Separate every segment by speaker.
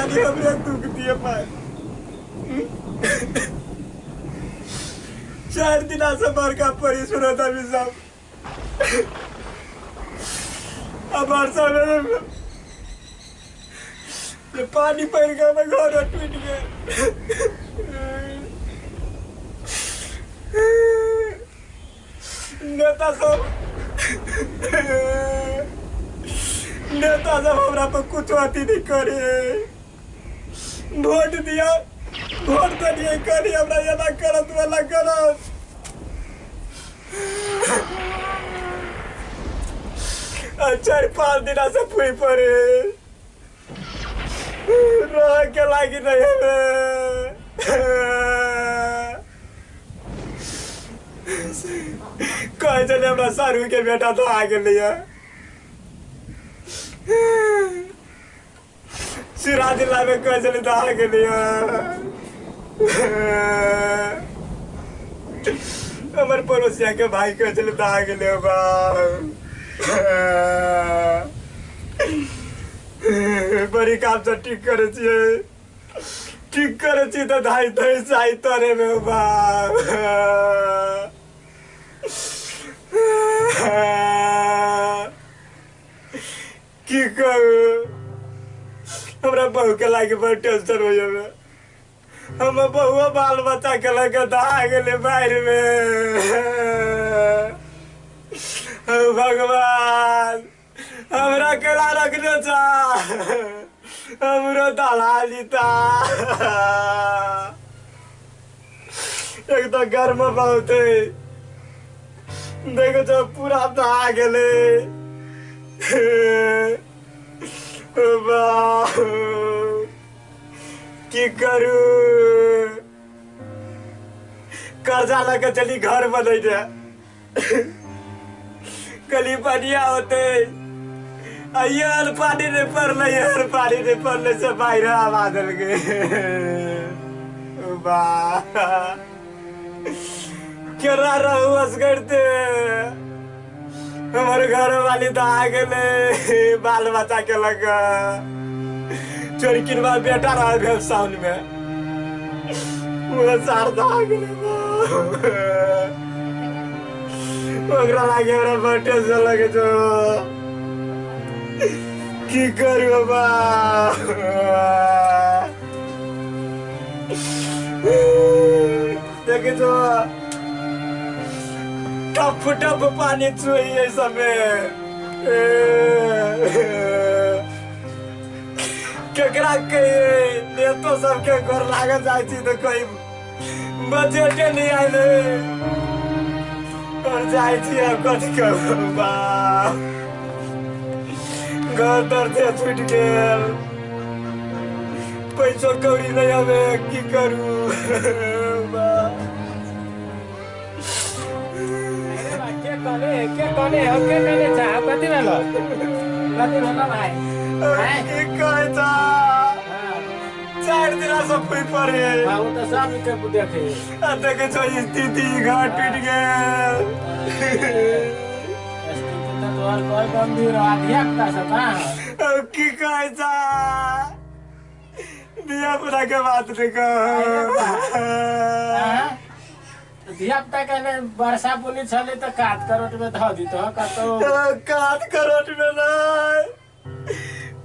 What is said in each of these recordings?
Speaker 1: खाली हमरे दुख दिए पाए 4 दिन से बड़का परिश्रम होता भी सब अब वर्षा में ये पानी पैर गया मैं घर टूट गया नेता सब हमरा पर कुछ अति नहीं करे वोट दिया वोट तो दिए करी हमरा ये ना करत वाला करत 4-5 दिन से फुई पड़े रह के लागी नहीं हमें कहे चले हमरा सारू के बेटा तो आ गया सिरा जिला में कहे चले तो आ गया हमारे पड़ोसिया के भाई कहे चले तो आ गए बड़ी काम से ठीक करे तो धाई धाई चाही तरे में बा की करू हमरा बहू के लागे बड़ टेंशन हो जावे हम बहुआ बाल बच्चा के लगे दहा गए बाहर में भगवान हमरा केला रखने था हमरो दलाली था एक तो गर्म बहुत है देखो तो पूरा दहा गए की करू कर्जा लगे चली घर बने कली बढ़िया होते यार पानी नहीं पड़ले यार पानी नहीं पड़ले से बाहर बादल गए केरा रहुस करते हमारे घर वाली तो आ गए बाल बच्चा के लगा चोरी किनवा बेटा रहा भेल साउन में वो सारदा आ गए ओकरा लागे हमरा बटे से लगे जो की करू बा देखे तो टप टप पानी चुए समय केकरा कहिए नेतो सबके घर लागे जाए तो कोई बजटे नहीं आए और जाए कथी करू बा घर दर्द से छूट गए पैसो कौड़ी नहीं हमें की करू
Speaker 2: के कने चाह कति भेलो भाई
Speaker 1: की कहे था 4 दिन से फुई पड़े
Speaker 2: वो तो सब के देखे
Speaker 1: देखे छो स्थिति घर टूट गए
Speaker 2: तो और कोई गंभीर आधिया का सता
Speaker 1: की कहे था दिया पूरा के बात देखो
Speaker 2: धियापुता के वर्षा बुनी छले तो काट करोट में ध दी तो कतो
Speaker 1: काट करोट में नहीं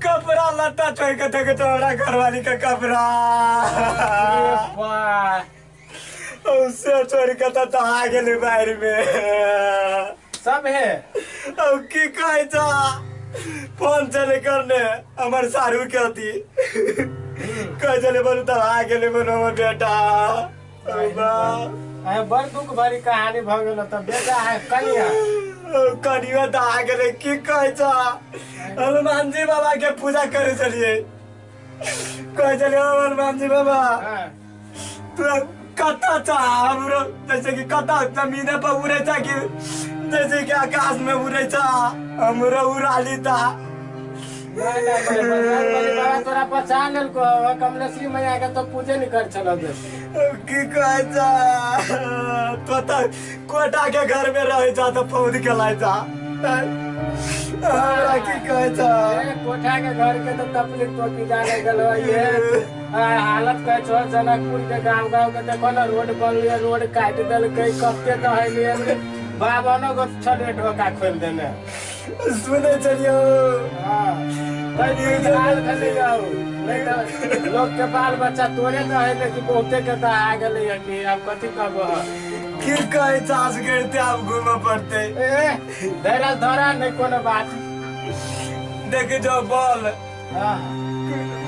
Speaker 1: कपड़ा लट्टा छोड़ के देखे तोरा घरवाली का कपड़ा उससे छोड़ के तो आ गए बाहर में
Speaker 2: सब है
Speaker 1: अब की कहे था फोन चले करने हमारे सारू के थी कहे चले बोलू तो आ गए बनो बेटा
Speaker 2: बड़ दुख भरी कहानी भ गेल त बेटा
Speaker 1: कनिया तो आ गए की कहे था हनुमान जी बाबा के पूजा करे चलिए कहे चलिए हनुमान जी बाबा तू कता चाह हमरो जैसे कि कता जमीन पर उड़े था कि जैसे कि आकाश में उड़े था हमरो उड़ाली था
Speaker 2: बाबा तोरा पहचान लेल को कमलेश्वरी मैया के तो पूजे नहीं कर चलो
Speaker 1: की कहे था तो कोटा के घर में रहे जा तो पौध के लाए था हमरा की कहै छ
Speaker 2: कोठा के घर के तो तकलीफ तो की जाने गलो ये हालत कह छो जनकपुर के गांव के देखो ना रोड बनलिए रोड काट देल कई कत्ते तो है लिए बाबनो को छले ढोका खोल देने
Speaker 1: सुने चलियो
Speaker 2: हां तई हाल खले जाओ नहीं तो लोग के बाल बच्चा तोरे तो है लेकिन बहुते के तो आ गेले कि अब कथि कहबो
Speaker 1: की कहै छ आज करते अब घूम पड़ते
Speaker 2: धरा धरा नहीं कोनो बात
Speaker 1: देख जो बॉल
Speaker 2: हां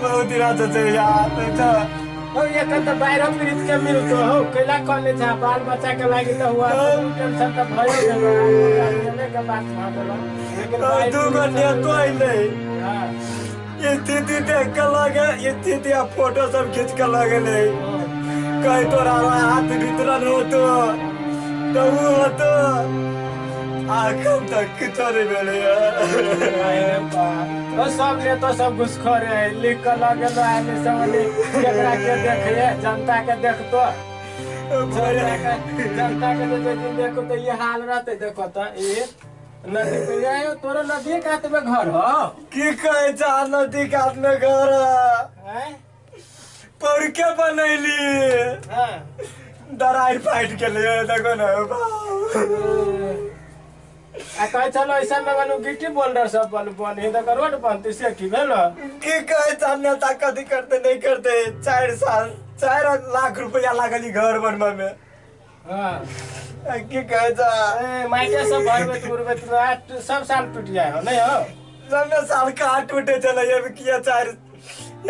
Speaker 1: बहुत ही रात से यार तो
Speaker 2: ये तो बाहर प्रीत के मिलतो हो कैला कोने था बाल बच्चा के लागी तो हुआ टेंशन तो भयो गेलो के बात छा गेलो लेकिन
Speaker 1: दू घंटे तो आइले
Speaker 2: हां
Speaker 1: ये स्थिति देख के लगे ये स्थिति आ फोटो सब खींच के लगे ले कहीं तोरा हाथ भीतर हो तो वो तो आखम तक चले गेले
Speaker 2: तो सब ले तो सब घुसखोर है लिख के लगे तो आने समझ केकरा के देखिए जनता के देखतो जनता के देखो तो ये हाल रहते देखो तो ये नदी पे आयो तोरो नदी कात में घर हो
Speaker 1: की कहे जा नदी कात में घर
Speaker 2: हैं
Speaker 1: पर के बनैली
Speaker 2: हां
Speaker 1: दरार फाइट के लिए देखो ना
Speaker 2: आ कहे चलो ऐसा में बनू गिट्टी बोल्डर सब बन ही तो रोड बनती से की भेलो
Speaker 1: की कहे जा नेता कथी करते नहीं करते 4 साल 4 लाख रुपया लागली घर बनवा में
Speaker 2: हां
Speaker 1: की कहे जा
Speaker 2: माइके सब भरबे तुरबे तो सब साल टूट जाए हो नहीं हो
Speaker 1: सब साल का टूटे चले ये किया 4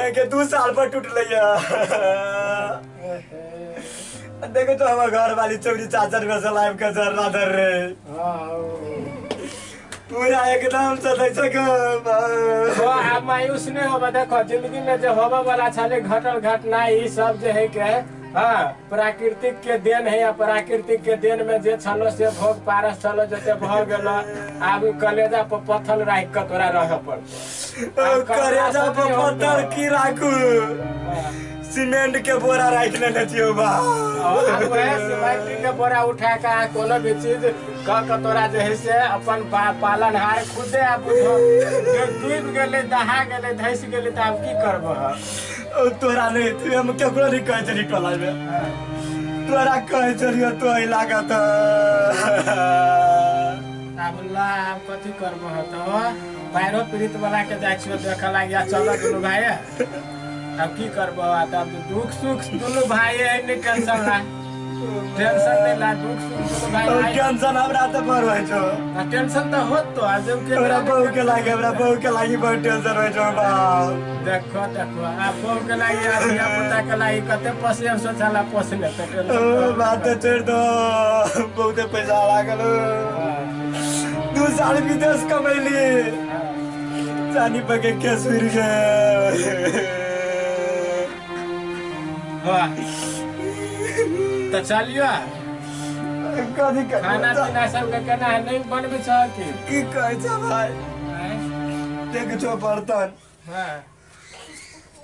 Speaker 1: ये के 2 साल पर टूट लिया देखो तो हमारे घर वाली चौरी चाचर में से लाइव का जर राधर रे पूरा एकदम सदै सको
Speaker 2: हो आप मायूस नहीं हो देखो जिंदगी में जो होबे वाला छले घटल घटना ई सब जे है के हां प्राकृतिक के देन है या प्राकृतिक के देन में जे छलो से भोग पारस छलो जते भ गेलो आब कलेजा पर पत्थर राख के तोरा रह पड़
Speaker 1: कलेजा पर पत्थर की राखू सीमेंट के बोरा राख लेने छियो बा
Speaker 2: अब सीमेंट के बोरा उठा के कोनो भी चीज क तोरा जे है से अपन पालन हार खुदे आ बुझो जे डूब गेले दहा गेले धैस गेले त अब की करबो
Speaker 1: तोरा नहीं तू हम केकरो नहीं कहे चली टोला में तोरा कहे चलियो तो ही लागत
Speaker 2: अब ला अब कथि करबो तो बाहरो पीड़ित वाला के जाय छियो देखा लागिया चलो दुनु भाई अब की करबो तब दुख सुख दुनु भाई है नहीं टेंशन ला टेंशन नहीं ला दुख सुख दुनु भाई
Speaker 1: टेंशन हमरा त पर होय छो
Speaker 2: टेंशन तो होत तो आज के
Speaker 1: हमरा बहू के लागी बहुत टेंशन होय छो बा
Speaker 2: देखो देखो आ बहू के लागी आ या पता के लागी कते पसे सोचला पोसने तो टेंशन
Speaker 1: बात छोड़ दो बहुत पैसा लागल 2 साल विदेश कमैली जानी पके केस फिर गए
Speaker 2: तो चलियो
Speaker 1: कथी
Speaker 2: खाना पीना सब के केना नहीं बनबे छ
Speaker 1: की कहै छ भाई देख जो बर्तन
Speaker 2: हां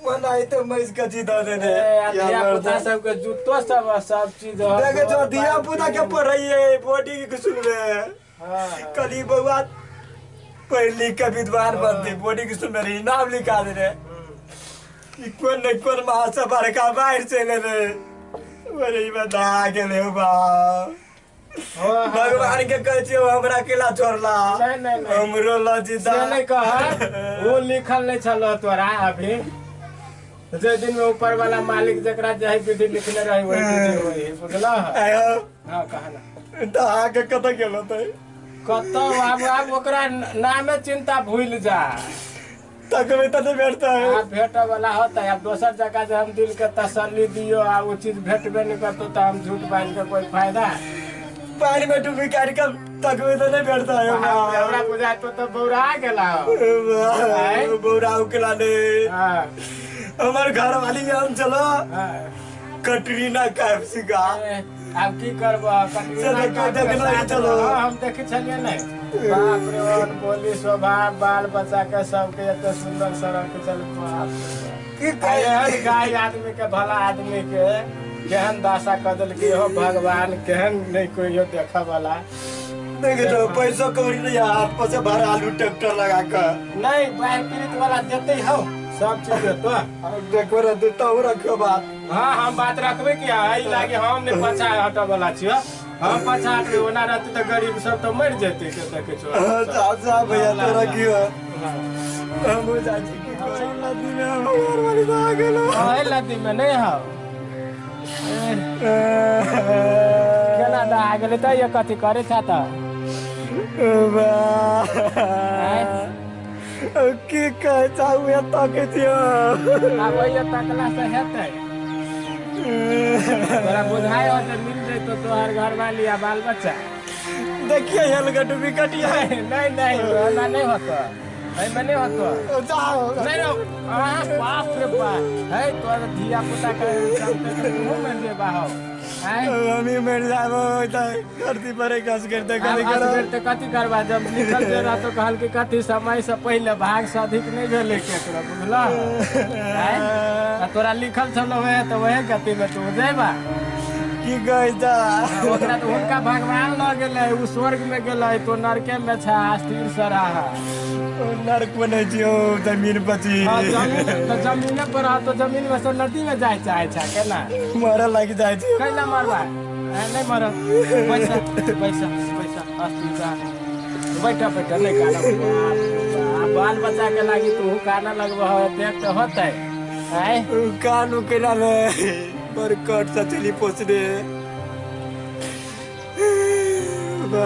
Speaker 1: बनाई तो मैं इसका जीता देने
Speaker 2: दिया पुता सब के जूतो सब चीज हो
Speaker 1: देख जो दिया पुता के पढ़ रही है बॉडी की कुछ में
Speaker 2: हां
Speaker 1: कली बउआ पहली का विद्वान बनते बॉडी की सुन रही नाम लिखा दे रे कौन न कौन महासभा का बाहर चले रे अरे बता गेले बा भगवान के कहै छियो हमरा केला छोड़ला
Speaker 2: नहीं
Speaker 1: हमरो लजीदा
Speaker 2: से नहीं कह वो लिखल नहीं छलो तोरा अभी जे दिन में ऊपर वाला मालिक जकरा जही विधि लिखले रही वही विधि होई बुझला
Speaker 1: आयो
Speaker 2: हां कहना
Speaker 1: ता आगे कत गेलो त
Speaker 2: कत अब ओकरा नामे चिंता भूल जा
Speaker 1: तकवे त नहीं बैठता है
Speaker 2: आप भेट वाला होता है अब दोसर जगह जो हम दिल के तसल्ली दियो आ वो चीज भेटबे नहीं करतो तो हम झूठ बांध के कोई फायदा
Speaker 1: पानी में डूबी कार्यक्रम तकवे तो नहीं बैठता है
Speaker 2: हमरा बुझा तो बौरा गेला
Speaker 1: बौरा उकला ने
Speaker 2: हां
Speaker 1: हमारे घर वाली हम चलो कटरीना कैफ सिगा
Speaker 2: अब की करबो चलो हम देखे छलिए नहीं बाप रे और बोली स्वभाव बाल बच्चा के सबके इतना सुंदर सड़क चल गाय आदमी के भला आदमी के केहन दासा कदल के हो भगवान केहन नहीं कोई देखा वाला
Speaker 1: देखे तो पैसा कौड़ी नहीं हाथ पर से भर आलू ट्रैक्टर लगा कर
Speaker 2: नहीं बाह पीड़ित वाला देते हो सब चीज देतो
Speaker 1: देखो रे देता हूँ रखो बात।
Speaker 2: हाँ हम बात रखबे किया आई लागे हम ने पछा हटा वाला छियो हम पछा के ओना रहते तो गरीब सब तो मर जेते के देखे छो
Speaker 1: चाचा भैया तो रखियो हम चाची की कोई नदी में हमार वाली आ गेलो
Speaker 2: ओए लदी में नहीं हो केना दा आ गेले त ये कथि करे था त
Speaker 1: की कहे चाहू या तके थियो
Speaker 2: अब ये तकला से हेतै तोरा बुझाई हो त मिल जाए तो तोहर घर वाली या बाल बच्चा
Speaker 1: देखिए हेलगट विकटिया
Speaker 2: नहीं ना नहीं होता है मैंने होता
Speaker 1: जाओ
Speaker 2: नहीं रो बाप रे बाप है तोरा धिया पुता के चलते मुंह में दे बाहो है
Speaker 1: हमें मर जाबो त करती परे कस करते
Speaker 2: कथी करबा जब निकल जे रहा तो कहल के कथी समय से पहले भाग से अधिक नहीं भेले के तोरा बुझला है तोरा लिखल छलो है तो वहे गति में तू जेबा
Speaker 1: की कहे जा
Speaker 2: ओकरा तो उनका भगवान ल गेले उ स्वर्ग में गेले तो नरके में छा स्थिर सराहा
Speaker 1: नरक में नहीं जियो जमीन बची
Speaker 2: तो जमीन पर तो जमीन में से नदी में जाए चाहे छा केना
Speaker 1: मर लग जाए छी
Speaker 2: कैला मरबा नहीं मर पैसा पैसा पैसा अस्थिर सा बैठा बैठा नहीं काना बाल बच्चा के लागी तू काना लगबा देख तो होतै है
Speaker 1: कानू केला ले पर कट सा चली पोछने बा